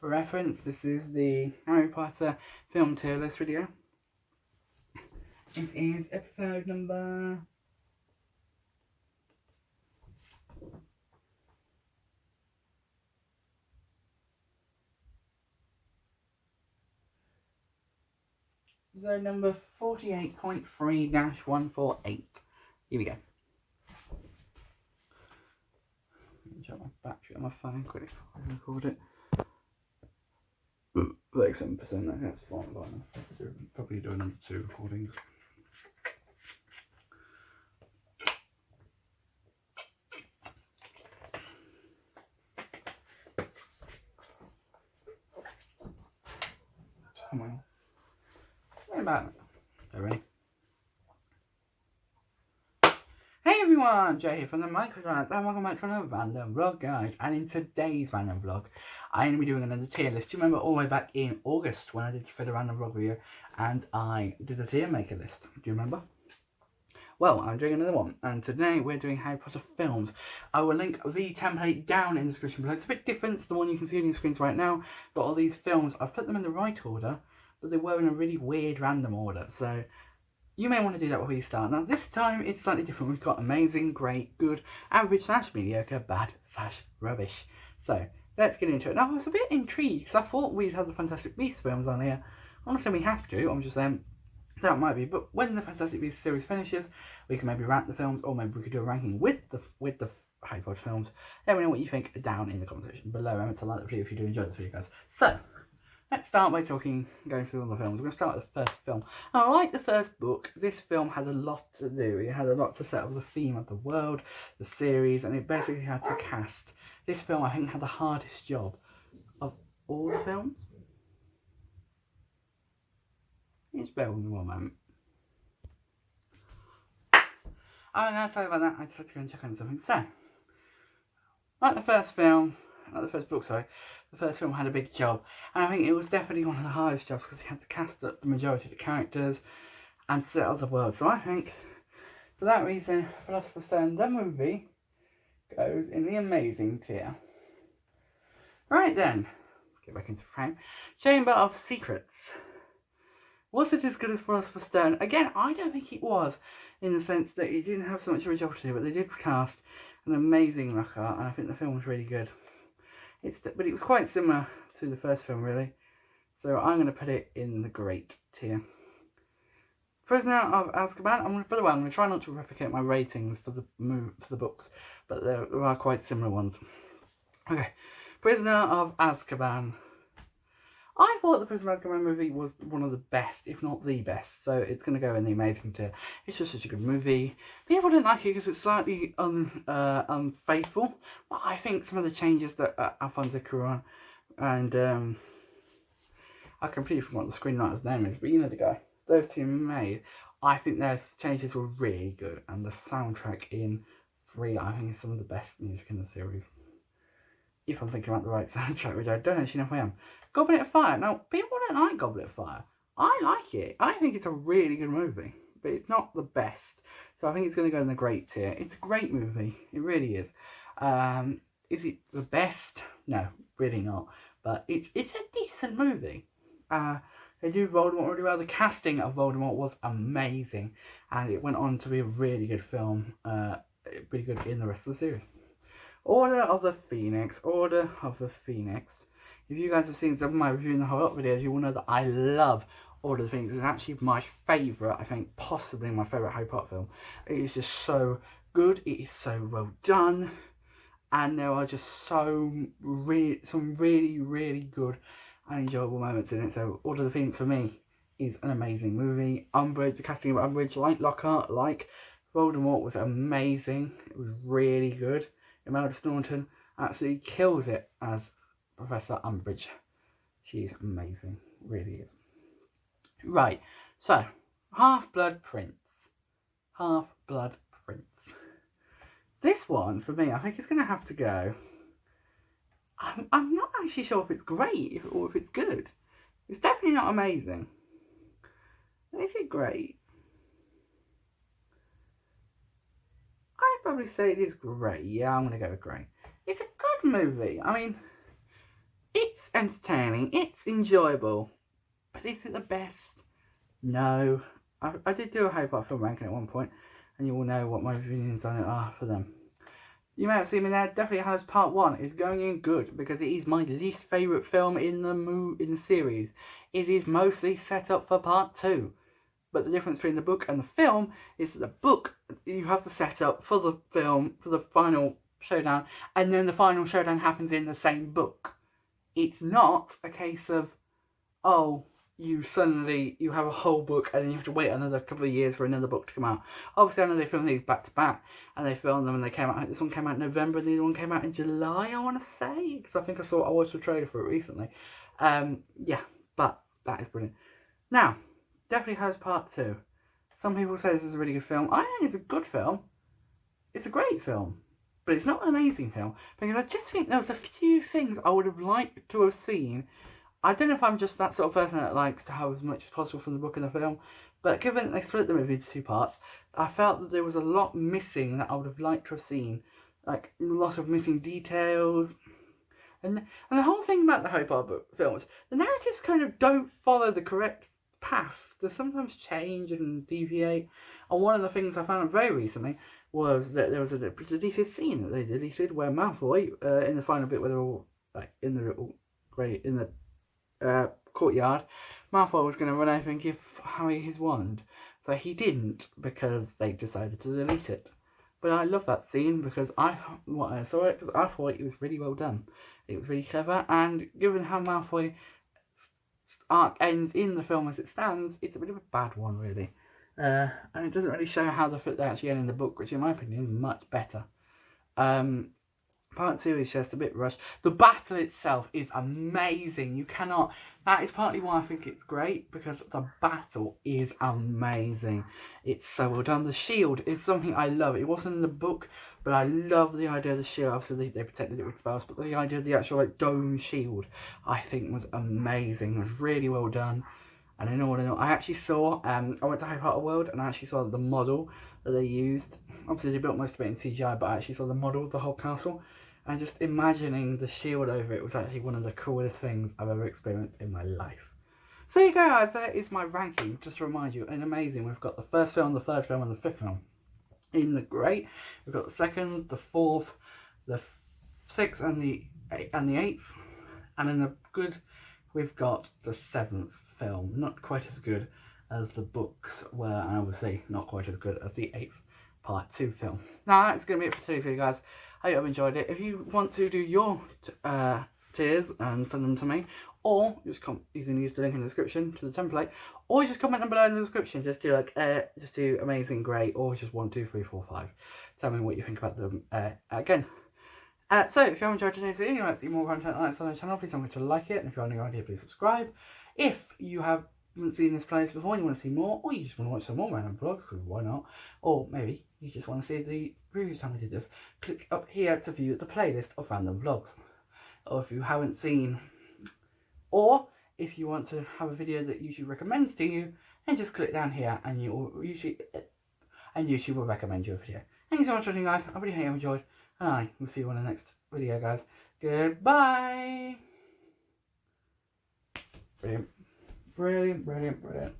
For reference, this is the Harry Potter film tier list video. It is episode number... episode number 48.3-148. Here we go. Check my battery on my phone quickly before I record it. 37%, that's fine by now. Probably do another 2 recordings. Well, what about it? Ready? Hey everyone, Jay here from the Microtrans, and welcome back to another random vlog, guys. And in today's random vlog, I'm going to be doing another tier list. Do you remember all the way back in August when I did for the random vlog video and I did a tier maker list? Do you remember? Well, I'm doing another one, and today we're doing Harry Potter films. I will link the template down in the description below. It's a bit different to the one you can see on your screens right now, but all these films, I've put them in the right order, but they were in a really weird random order, so you may want to do that before you start. Now this time it's slightly different. We've got amazing, great, good, average / mediocre, bad / rubbish. So let's get into it. Now I was a bit intrigued because I thought we'd have the Fantastic Beasts films on here. I'm not saying we have to, I'm just saying that might be. But when the Fantastic Beasts series finishes, we can maybe rank the films, or maybe we could do a ranking with the Harry Potter films. Let me know what you think down in the comment section below. Remember to like the video if you do enjoy this video, guys. So let's start by going through all the films. We're going to start with the first film. Now, like the first book, this film had a lot to do. It had a lot to set up the theme of the world, the series, and it basically had to cast. This film, I think, had the hardest job of all the films. Just bear with me one moment. Oh no, sorry about that. I just had to go and check on something. So, like the first film, the first film had a big job, and I think it was definitely one of the hardest jobs because he had to cast the majority of the characters and set up the world. So I think, for that reason, Philosopher's Stone, the movie, goes in the amazing tier. Right then, get back into frame. Chamber of Secrets. Was it as good as Philosopher's Stone? Again, I don't think it was, in the sense that it didn't have so much of a job to do, but they did cast an amazing Lockhart, and I think the film was really good. But it was quite similar to the first film, really. So I'm going to put it in the great tier. Prisoner of Azkaban. By the way, I'm going to try not to replicate my ratings for the books, but there are quite similar ones. Okay, Prisoner of Azkaban. I thought the Prisoner of Azkaban movie was one of the best, if not the best, so it's going to go in the amazing tier. It's just such a good movie. People don't like it because it's slightly unfaithful, but I think some of the changes that Alfonso Cuarón and I completely forgot what the screenwriter's name is, but you know the guy, those two made, I think their changes were really good, and the soundtrack in 3, I think, is some of the best music in the series. If I'm thinking about the right soundtrack, which I don't actually know if I am. Goblet of Fire. Now, people don't like Goblet of Fire. I like it. I think it's a really good movie, but it's not the best. So I think it's going to go in the great tier. It's a great movie. It really is. Is it the best? No, really not. But it's a decent movie. They do Voldemort really well. The casting of Voldemort was amazing, and it went on to be a really good film. Pretty good in the rest of the series. Order of the Phoenix. Order of the Phoenix. If you guys have seen some of my reviewing the whole lot videos, you will know that I love Order of the Phoenix. It's actually my favourite, I think, possibly my favourite Harry Potter film. It is just so good. It is so well done. And there are just some really, really good and enjoyable moments in it. So Order of the Phoenix for me is an amazing movie. Umbridge, the casting of Umbridge, like Lockhart, like Voldemort, was amazing. It was really good. Imelda Staunton absolutely kills it as Professor Umbridge. She's amazing, really is. Right, so Half-Blood Prince. Half-Blood Prince. This one, for me, I think it's going to have to go. I'm not actually sure if it's great or if it's good. It's definitely not amazing. Is it great? I'd probably say it is great. Yeah, I'm going to go with great. It's a good movie. I mean, it's entertaining, it's enjoyable, but is it the best? No. I did do a Harry Potter film ranking at one point, and you all know what my opinions on it are for them. You may have seen me there. Definitely has part 1 is going in good because it is my least favourite film in the series. It is mostly set up for part 2. But the difference between the book and the film is that the book, you have the setup for the film, for the final showdown, and then the final showdown happens in the same book. It's not a case of, oh, you have a whole book and then you have to wait another couple of years for another book to come out. Obviously, I know they filmed these back to back, and they filmed them and they came out. This one came out in November, and the other one came out in July, I want to say, because I think I watched the trailer for it recently. Yeah, but that is brilliant. Now, definitely has part 2. Some people say this is a really good film. I think it's a good film. It's a great film, but it's not an amazing film because I just think there was a few things I would have liked to have seen. I don't know if I'm just that sort of person that likes to have as much as possible from the book and the film, but given that they split the movie into 2 parts, I felt that there was a lot missing that I would have liked to have seen. Like, a lot of missing details. And the whole thing about the Harry Potter films, the narratives kind of don't follow the correct path. They sometimes change and deviate. And one of the things I found very recently was that there was a deleted scene that they deleted where Malfoy, in the final bit where they're all like in the courtyard, Malfoy was going to run over and give Harry his wand, but he didn't because they decided to delete it. But I love that scene because I thought it was really well done. It was really clever, and given how Malfoy's arc ends in the film as it stands, it's a bit of a bad one, really. And it doesn't really show how they actually end in the book, which in my opinion is much better. Part 2 is just a bit rushed. The battle itself is amazing. That is partly why I think it's great, because the battle is amazing. It's so well done. The shield is something I love. It wasn't in the book, but I love the idea of the shield. Obviously, they protected it with spells, but the idea of the actual dome shield, I think, was amazing. It was really well done. And in all, I actually saw, I went to Harry Potter World, and I actually saw the model that they used. Obviously, they built most of it in CGI, but I actually saw the model of the whole castle. And just imagining the shield over it was actually one of the coolest things I've ever experienced in my life. So there you go, guys. That is my ranking. Just to remind you, and amazing. We've got the first film, the third film, and the fifth film. In the great, we've got the second, the fourth, the sixth, and the eighth. And in the good, we've got the seventh film. Not quite as good as the books were, and obviously not quite as good as the eighth part 2 film. Now that's going to be it for today's video, guys. I hope you've enjoyed it. If you want to do your tiers and send them to me, or you can use the link in the description to the template, or just comment them below in the description. Just do amazing, great, or just 1, 2, 3, 4, 5. Tell me what you think about them again. So if you have enjoyed today's video and want to see more content like this on the channel, please don't forget to like it, and if you're on new idea, please subscribe. If you haven't seen this place before and you want to see more, or you just want to watch some more random vlogs, because why not? Or maybe you just want to see the previous time we did this, click up here to view the playlist of random vlogs. Or if you haven't seen, or if you want to have a video that YouTube recommends to you, then just click down here and YouTube will recommend you a video. Thank you so much for watching, guys. I really hope you enjoyed, and I will see you on the next video, guys. Goodbye. Brilliant, brilliant, brilliant, brilliant.